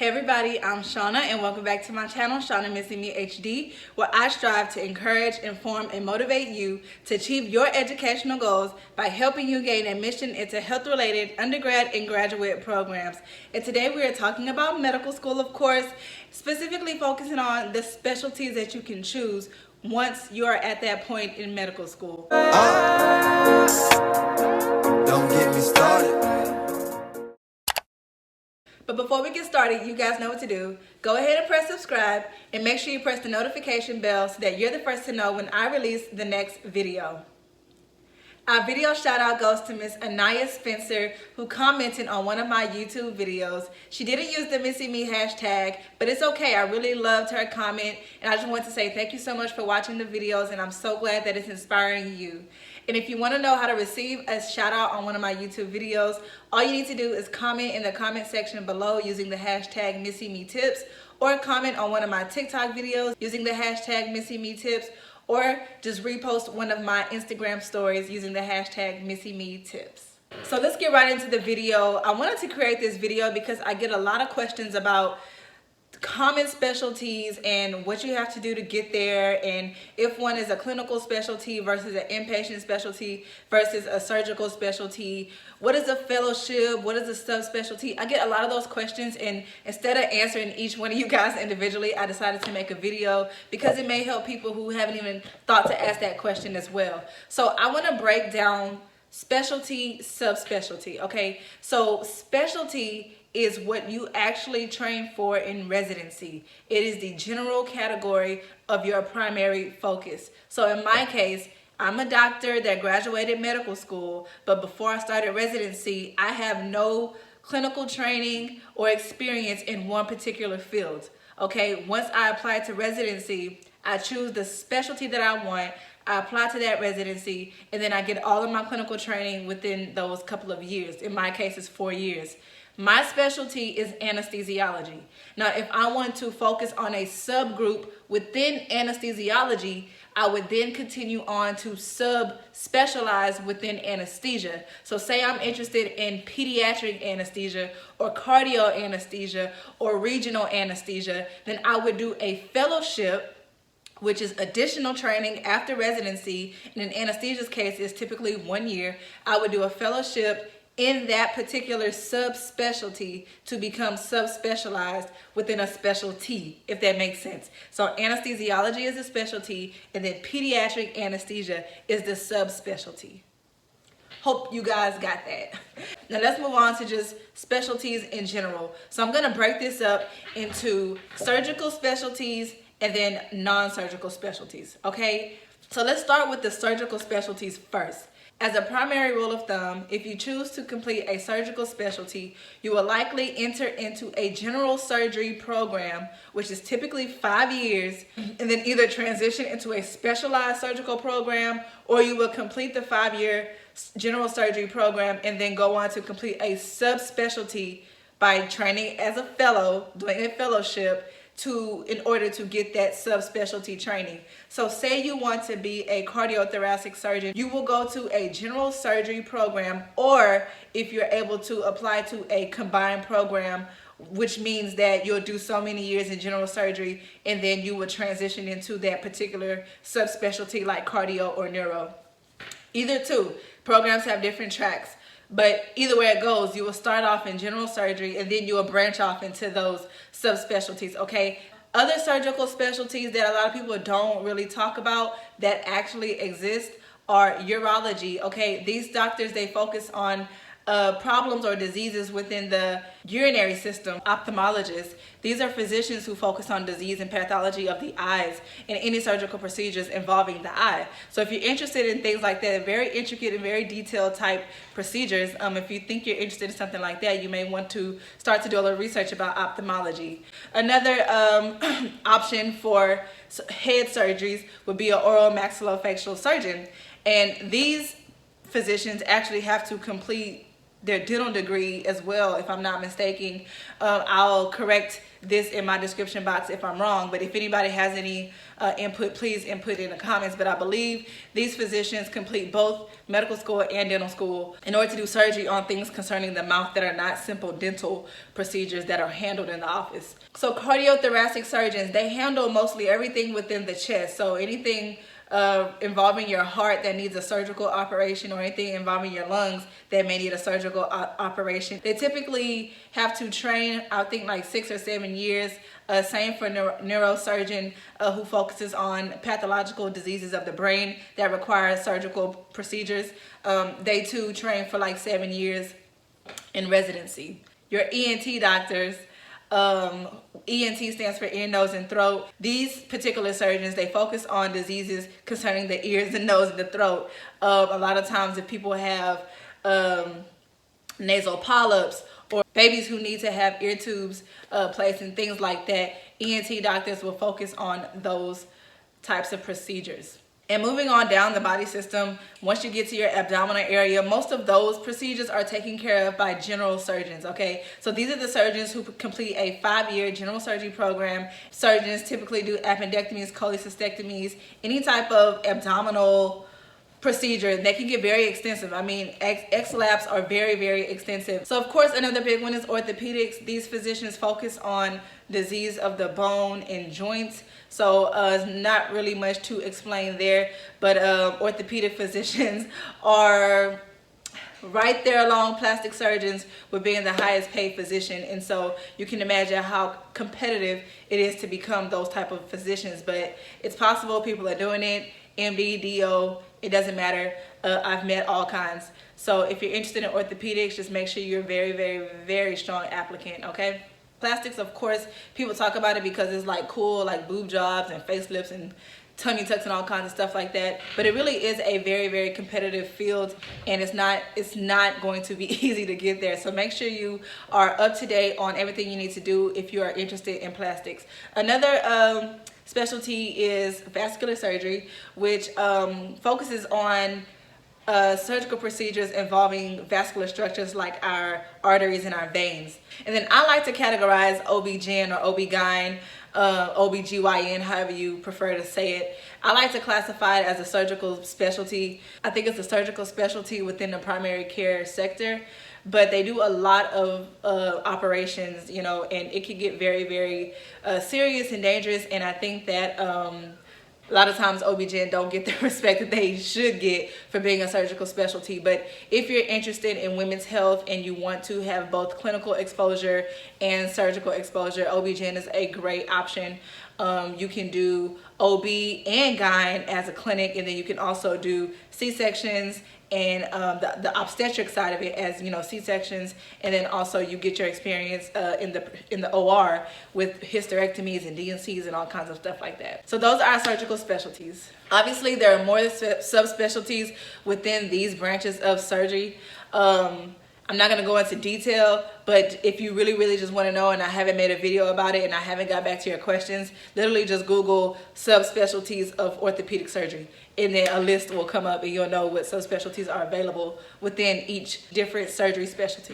Hey everybody, I'm Shauna and welcome back to my channel, Shauna Missing Me HD, where I strive to encourage, inform, and motivate you to achieve your educational goals by helping you gain admission into health-related undergrad and graduate programs. And today we are talking about medical school, of course, specifically focusing on the specialties that you can choose once you are at that point in medical school. Don't get me started. But before we get started, you guys know what to do. Go ahead and press subscribe and make sure you press the notification bell so that you're the first to know when I release the next video. Our video shout out goes to Miss Anaya Spencer, who commented on one of my YouTube videos. She didn't use the Missing Me hashtag, but it's okay. I really loved her comment, and I just want to say thank you so much for watching the videos, and I'm so glad that it's inspiring you. And if you want to know how to receive a shout out on one of my YouTube videos, all you need to do is comment in the comment section below using the hashtag MissingMeTips, or comment on one of my TikTok videos using the hashtag MissingMeTips, or just repost one of my Instagram stories using the hashtag MissingMeTips. So let's get right into the video. I wanted to create this video because I get a lot of questions about common specialties and what you have to do to get there, and if one is a clinical specialty versus an inpatient specialty versus a surgical specialty. What is a fellowship? What is a subspecialty? I get a lot of those questions, and instead of answering each one of you guys individually, I decided to make a video because it may help people who haven't even thought to ask that question as well. So I want to break down specialty, subspecialty, okay? So specialty is what you actually train for in residency. It is the general category of your primary focus. So in my case, I'm a doctor that graduated medical school, but before I started residency, I have no clinical training or experience in one particular field. Okay, once I apply to residency, I choose the specialty that I want, I apply to that residency, and then I get all of my clinical training within those couple of years. In my case, it's 4 years. My specialty is anesthesiology. Now, if I want to focus on a subgroup within anesthesiology, I would then continue on to sub-specialize within anesthesia. So say I'm interested in pediatric anesthesia or cardio anesthesia or regional anesthesia, then I would do a fellowship, which is additional training after residency. In an anesthesia's case, it's typically 1 year. I would do a fellowship in that particular subspecialty to become subspecialized within a specialty, if that makes sense. So anesthesiology is a specialty, and then pediatric anesthesia is the subspecialty. Hope you guys got that. Now let's move on to just specialties in general. So I'm gonna break this up into surgical specialties and then non-surgical specialties, okay? So let's start with the surgical specialties first. As a primary rule of thumb, if you choose to complete a surgical specialty, you will likely enter into a general surgery program, which is typically 5 years, and then either transition into a specialized surgical program, or you will complete the 5-year general surgery program and then go on to complete a subspecialty by training as a fellow, doing a fellowship, in order to get that subspecialty training. So say you want to be a cardiothoracic surgeon, you will go to a general surgery program, or if you're able to apply to a combined program, which means that you'll do so many years in general surgery and then you will transition into that particular subspecialty like cardio or neuro. Either two programs have different tracks. But either way it goes, you will start off in general surgery and then you will branch off into those subspecialties, okay? Other surgical specialties that a lot of people don't really talk about that actually exist are urology, okay? These doctors, they focus on problems or diseases within the urinary system. Ophthalmologists, these are physicians who focus on disease and pathology of the eyes and any surgical procedures involving the eye. So if you're interested in things like that, very intricate and very detailed type procedures, if you think you're interested in something like that, you may want to start to do a little research about ophthalmology. Another option for head surgeries would be an oral maxillofacial surgeon, and these physicians actually have to complete their dental degree as well, if I'm not mistaken. I'll correct this in my description box if I'm wrong, but if anybody has any input, please input in the comments. But I believe these physicians complete both medical school and dental school in order to do surgery on things concerning the mouth that are not simple dental procedures that are handled in the office. So cardiothoracic surgeons, they handle mostly everything within the chest. So anything involving your heart that needs a surgical operation, or anything involving your lungs that may need a surgical operation. They typically have to train, I think, like 6 or 7 years. Same for neurosurgeon who focuses on pathological diseases of the brain that require surgical procedures. They too train for like 7 years in residency. Your ENT doctors, ENT stands for ear, nose, and throat. These particular surgeons, they focus on diseases concerning the ears, the nose, and the throat. A lot of times if people have nasal polyps, or babies who need to have ear tubes placed and things like that, ENT doctors will focus on those types of procedures. And moving on down the body system, once you get to your abdominal area, most of those procedures are taken care of by general surgeons, okay? So these are the surgeons who complete a 5-year general surgery program. Surgeons typically do appendectomies, cholecystectomies, any type of abdominal procedure. They can get very extensive. I mean, X-labs are very, very extensive. So of course, another big one is orthopedics. These physicians focus on disease of the bone and joints. So not really much to explain there, but orthopedic physicians are right there along plastic surgeons with being the highest paid physician. And so you can imagine how competitive it is to become those type of physicians. But it's possible, people are doing it. MD, DO, it doesn't matter. I've met all kinds. So if you're interested in orthopedics, just make sure you're a very, very, very strong applicant, okay? Plastics, of course, people talk about it because it's like cool, like boob jobs and facelifts and tummy tucks and all kinds of stuff like that. But it really is a very, very competitive field, and it's not going to be easy to get there. So make sure you are up to date on everything you need to do if you are interested in plastics. Another specialty is vascular surgery, which focuses on surgical procedures involving vascular structures like our arteries and our veins. And then I like to categorize OB-GYN or OB-GYN, OB-GYN, however you prefer to say it. I like to classify it as a surgical specialty. I think it's a surgical specialty within the primary care sector, but they do a lot of operations, you know, and it can get very, very serious and dangerous. And I think that a lot of times OB-GYN don't get the respect that they should get for being a surgical specialty. But if you're interested in women's health and you want to have both clinical exposure and surgical exposure, OB-GYN is a great option. You can do OB and GYN as a clinic, and then you can also do C-sections and the obstetric side of it as, you know, C-sections, and then also you get your experience in the OR with hysterectomies and DNCs and all kinds of stuff like that. So those are our surgical specialties. Obviously, there are more subspecialties within these branches of surgery. I'm not going to go into detail, but if you really, really just want to know, and I haven't made a video about it and I haven't got back to your questions, literally just Google subspecialties of orthopedic surgery, and then a list will come up and you'll know what subspecialties are available within each different surgery specialty.